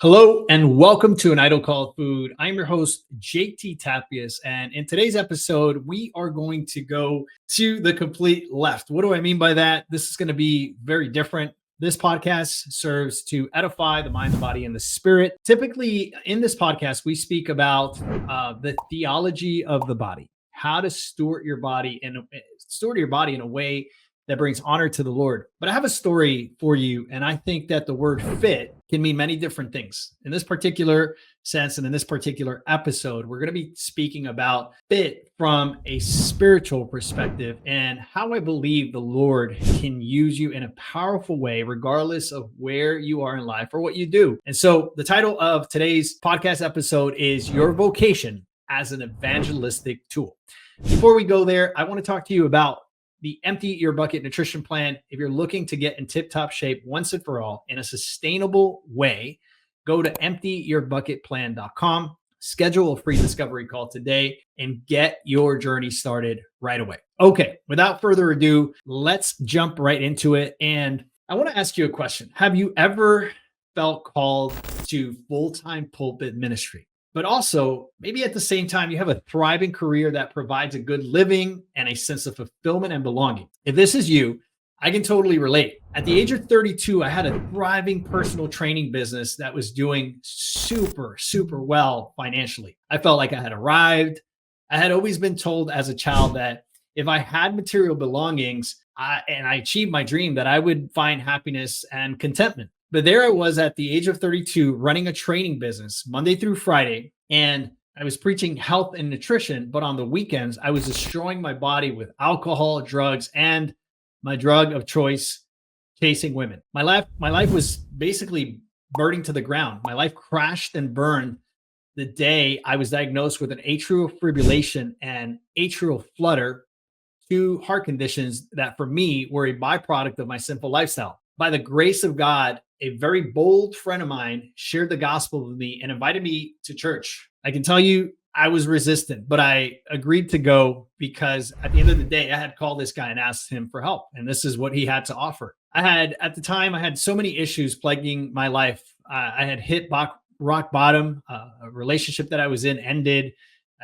Hello and welcome to An Idol Called Food. I'm your host, JT Tapias. And in today's episode, we are going to go to the complete left. What do I mean by that? This is going to be very different. This podcast serves to edify the mind, the body, and the spirit. Typically, in this podcast, we speak about the theology of the body, how to steward your body in a way that brings honor to the Lord. But I have a story for you, and I think that the word fit can mean many different things. In this particular sense, and in this particular episode, we're going to be speaking about fit from a spiritual perspective and how I believe the Lord can use you in a powerful way, regardless of where you are in life or what you do. And so the title of today's podcast episode is Your Vocation as an Evangelistic Tool. Before we go there, I want to talk to you about the Empty Your Bucket nutrition plan. If you're looking to get in tip-top shape once and for all in a sustainable way, go to emptyyourbucketplan.com, schedule a free discovery call today, and get your journey started right away. Okay, without further ado, let's jump right into it. And I want to ask you a question. Have you ever felt called to full-time pulpit ministry? But also, maybe at the same time, you have a thriving career that provides a good living and a sense of fulfillment and belonging. If this is you, I can totally relate. At the age of 32, I had a thriving personal training business that was doing super well financially. I felt like I had arrived. I had always been told as a child that if I had material belongings and I achieved my dream, that I would find happiness and contentment. But there I was at the age of 32 running a training business Monday through Friday, and I was preaching health and nutrition, but on the weekends, I was destroying my body with alcohol, drugs, and my drug of choice, chasing women. My life was basically burning to the ground. My life crashed and burned the day I was diagnosed with an atrial fibrillation and atrial flutter, two heart conditions that for me were a byproduct of my sinful lifestyle. By the grace of God, a very bold friend of mine shared the gospel with me and invited me to church. I can tell you I was resistant, but I agreed to go because at the end of the day, I had called this guy and asked him for help. And this is what he had to offer. At the time, I had so many issues plaguing my life. I had hit rock bottom. A relationship that I was in ended.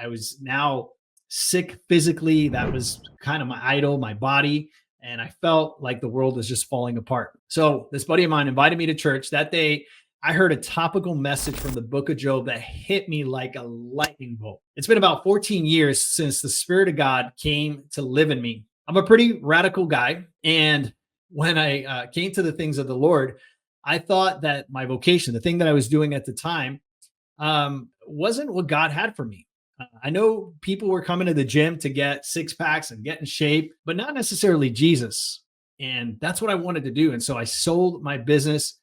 I was now sick physically. That was kind of my idol, my body. And I felt like the world was just falling apart. So this buddy of mine invited me to church. That day, I heard a topical message from the book of Job that hit me like a lightning bolt. It's been about 14 years since the Spirit of God came to live in me. I'm a pretty radical guy. And when I came to the things of the Lord, I thought that my vocation, the thing that I was doing at the time, wasn't what God had for me. I know people were coming to the gym to get six packs and get in shape, but not necessarily Jesus. And that's what I wanted to do. And so I sold my business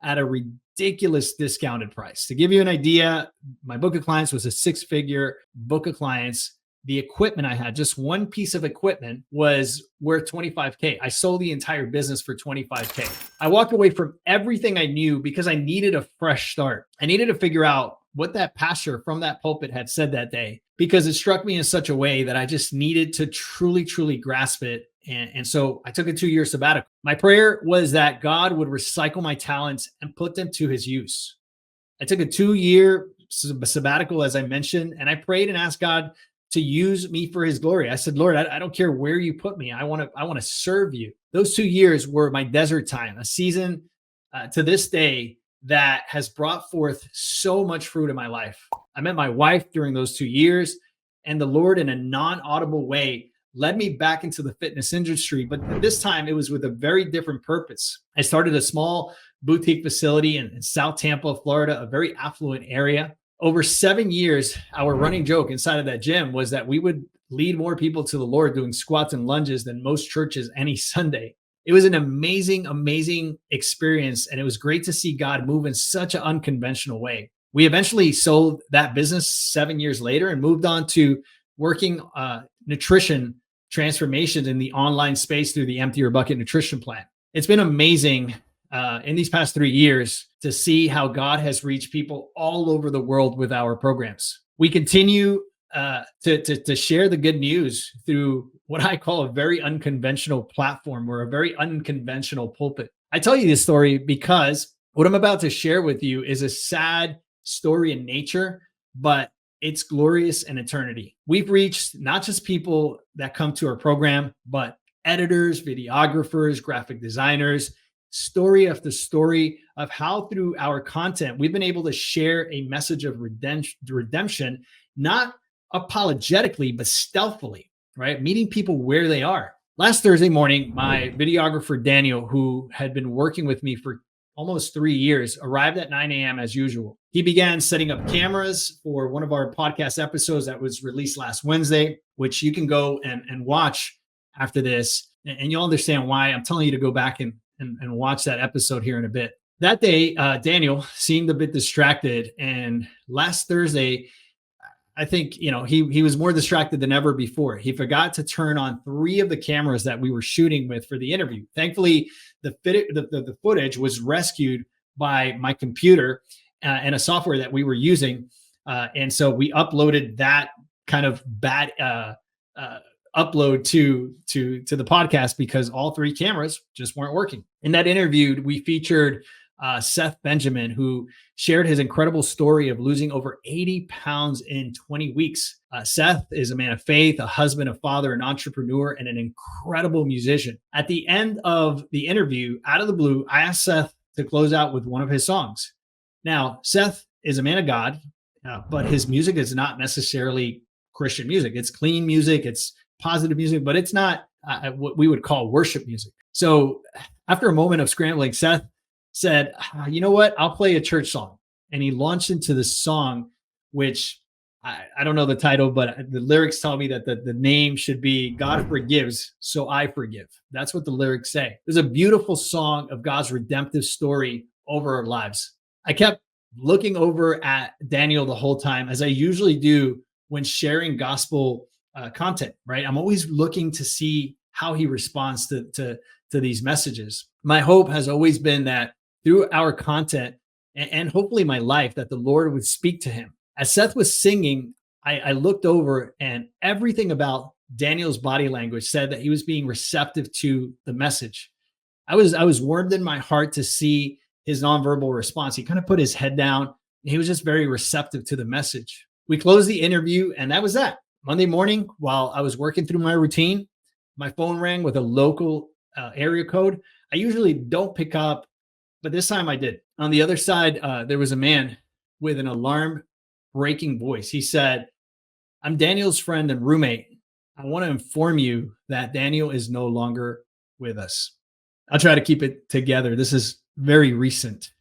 at a ridiculous discounted price. To give you an idea, my book of clients was a six-figure book of clients. The equipment I had, just one piece of equipment, was worth $25K. I sold the entire business for $25K. I walked away from everything I knew because I needed a fresh start. I needed to figure out what that pastor from that pulpit had said that day, because it struck me in such a way that I just needed to truly grasp it. And so I took a 2-year sabbatical. My prayer was that God would recycle my talents and put them to his use. I took a 2-year sabbatical, as I mentioned, and I prayed and asked God to use me for his glory. I said, Lord, I don't care where you put me. I want to serve you. Those 2 years were my desert time, a season to this day that has brought forth so much fruit in my life. I met my wife during those 2 years, and the Lord, in a non-audible way, led me back into the fitness industry. But this time it was with a very different purpose. I started a small boutique facility in South Tampa, Florida, a very affluent area. Over 7 years, our running joke inside of that gym was that we would lead more people to the Lord doing squats and lunges than most churches any Sunday. It was an amazing experience. And it was great to see God move in such an unconventional way. We eventually sold that business 7 years later and moved on to working nutrition transformations in the online space through the Empty Your Bucket nutrition plan. It's been amazing in these past 3 years to see how God has reached people all over the world with our programs. We continue to share the good news through what I call a very unconventional platform or a very unconventional pulpit. I tell you this story because What I'm about to share with you is a sad story in nature, but it's glorious in eternity. We've reached not just people that come to our program, but editors, videographers, graphic designers, story after story of how through our content, we've been able to share a message of redemption, not apologetically, but stealthily, right? Meeting people where they are. Last Thursday morning, my videographer, Daniel, who had been working with me for almost 3 years, arrived at 9 a.m. as usual. He began setting up cameras for one of our podcast episodes that was released last Wednesday, which you can go and watch after this. And you'll understand why I'm telling you to go back and watch that episode here in a bit. That day, Daniel seemed a bit distracted. And last Thursday, I think he was more distracted than ever before. He forgot to turn on 3 of the cameras that we were shooting with for the interview. Thankfully, the footage was rescued by my computer and a software that we were using, and so we uploaded that kind of bad upload to the podcast because all 3 cameras just weren't working. In that interview, we featured Seth Benjamin, who shared his incredible story of losing over 80 pounds in 20 weeks. Seth is a man of faith, a husband, a father, an entrepreneur, and an incredible musician. At the end of the interview, out of the blue, I asked Seth to close out with one of his songs. Now, Seth is a man of God, but his music is not necessarily Christian music. It's clean music, it's positive music, but it's not what we would call worship music. So after a moment of scrambling, Seth said, you know what? I'll play a church song. And he launched into this song, which I don't know the title, but the lyrics tell me that the name should be God Forgives, So I Forgive. That's what the lyrics say. There's a beautiful song of God's redemptive story over our lives. I kept looking over at Daniel the whole time, as I usually do when sharing gospel content, right? I'm always looking to see how he responds to these messages. My hope has always been that through our content and hopefully my life, that the Lord would speak to him. As Seth was singing, I looked over and everything about Daniel's body language said that he was being receptive to the message. I was warmed in my heart to see his nonverbal response. He kind of put his head down. He was just very receptive to the message. We closed the interview, and that was that. Monday morning, while I was working through my routine, my phone rang with a local area code. I usually don't pick up, but this time I did. On the other side, there was a man with an alarm breaking voice. He said, "I'm Daniel's friend and roommate. I want to inform you that Daniel is no longer with us." I'll try to keep it together. This is very recent,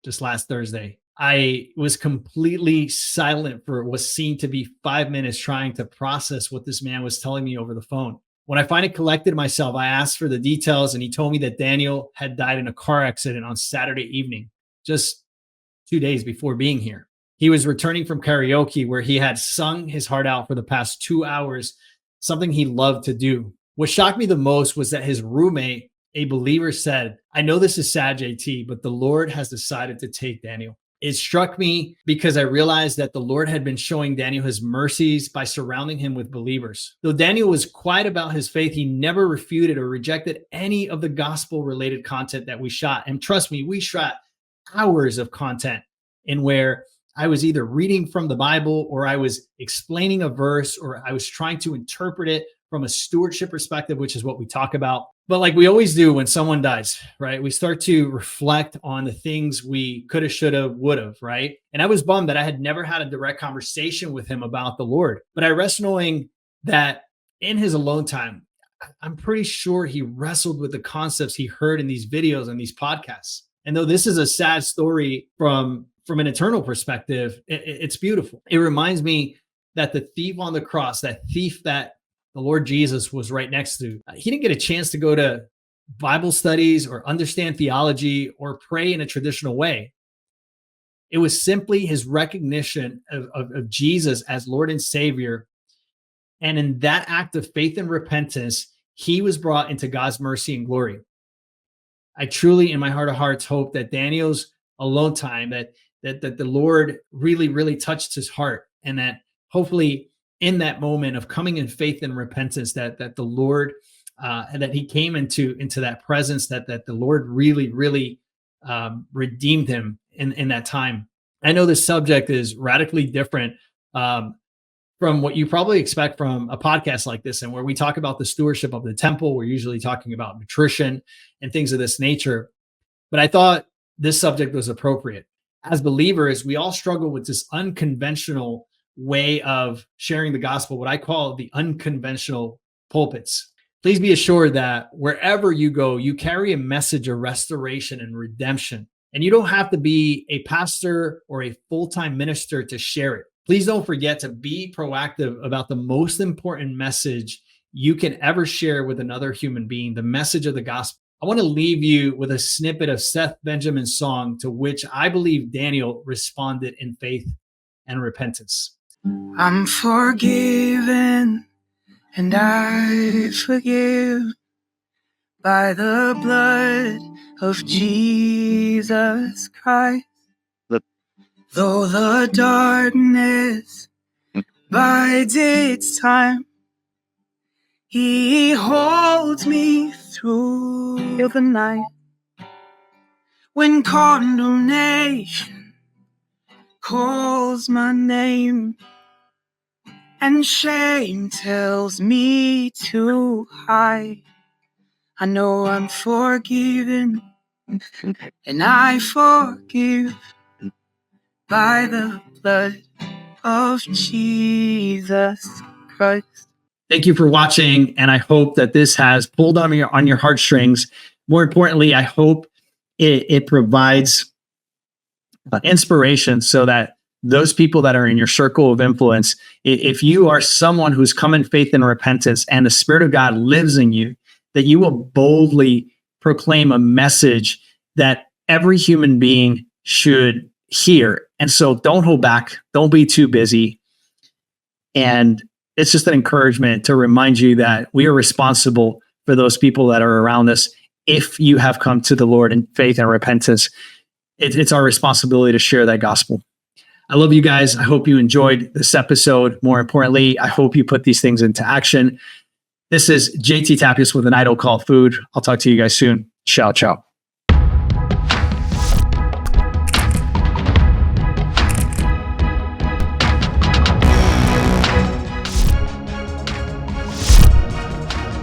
just last Thursday. I was completely silent for what seemed to be 5 minutes, trying to process what this man was telling me over the phone. When I finally collected myself, I asked for the details, and he told me that Daniel had died in a car accident on Saturday evening, just 2 days before being here. He was returning from karaoke where he had sung his heart out for the past 2 hours, something he loved to do. What shocked me the most was that his roommate, a believer, said, "I know this is sad, JT, but the Lord has decided to take Daniel." It struck me because I realized that the Lord had been showing Daniel his mercies by surrounding him with believers. Though Daniel was quiet about his faith, he never refuted or rejected any of the gospel related content that we shot. And trust me, we shot hours of content in where I was either reading from the Bible, or I was explaining a verse, or I was trying to interpret it from a stewardship perspective, which is what we talk about. But like we always do when someone dies, right? We start to reflect on the things we coulda, shoulda, woulda, right? And I was bummed that I had never had a direct conversation with him about the Lord. But I rest knowing that in his alone time, I'm pretty sure he wrestled with the concepts he heard in these videos and these podcasts. And though this is a sad story from an eternal perspective, it's beautiful. It reminds me that the thief on the cross, that thief that the Lord Jesus was right next to, he didn't get a chance to go to Bible studies or understand theology or pray in a traditional way. It was simply his recognition of Jesus as Lord and Savior. And in that act of faith and repentance, he was brought into God's mercy and glory. I truly, in my heart of hearts, hope that Daniel's alone time, that the Lord really, really touched his heart, and that hopefully in that moment of coming in faith and repentance, that the Lord, that he came into that presence, that the Lord really, really redeemed him in that time. I know this subject is radically different from what you probably expect from a podcast like this, and where we talk about the stewardship of the temple. We're usually talking about nutrition and things of this nature. But I thought this subject was appropriate. As believers, we all struggle with this unconventional way of sharing the gospel, what I call the unconventional pulpits. Please be assured that wherever you go, you carry a message of restoration and redemption. And you don't have to be a pastor or a full-time minister to share it. Please don't forget to be proactive about the most important message you can ever share with another human being, the message of the gospel. I want to leave you with a snippet of Seth Benjamin's song, to which I believe Daniel responded in faith and repentance. I'm forgiven and I forgive by the blood of Jesus Christ. Though the darkness bides its time, He holds me through the night. When condemnation calls my name and shame tells me to hide, I know I'm forgiven and I forgive by the blood of Jesus Christ. Thank you for watching, and I hope that this has pulled on your heartstrings. More importantly, I hope it provides inspiration so that those people that are in your circle of influence, if you are someone who's come in faith and repentance and the Spirit of God lives in you, that you will boldly proclaim a message that every human being should hear. And so don't hold back. Don't be too busy. And it's just an encouragement to remind you that we are responsible for those people that are around us. If you have come to the Lord in faith and repentance, it's our responsibility to share that gospel. I love you guys. I hope you enjoyed this episode. More importantly, I hope you put these things into action. This is JT Tapias with An Idol Called Food. I'll talk to you guys soon. Ciao, ciao.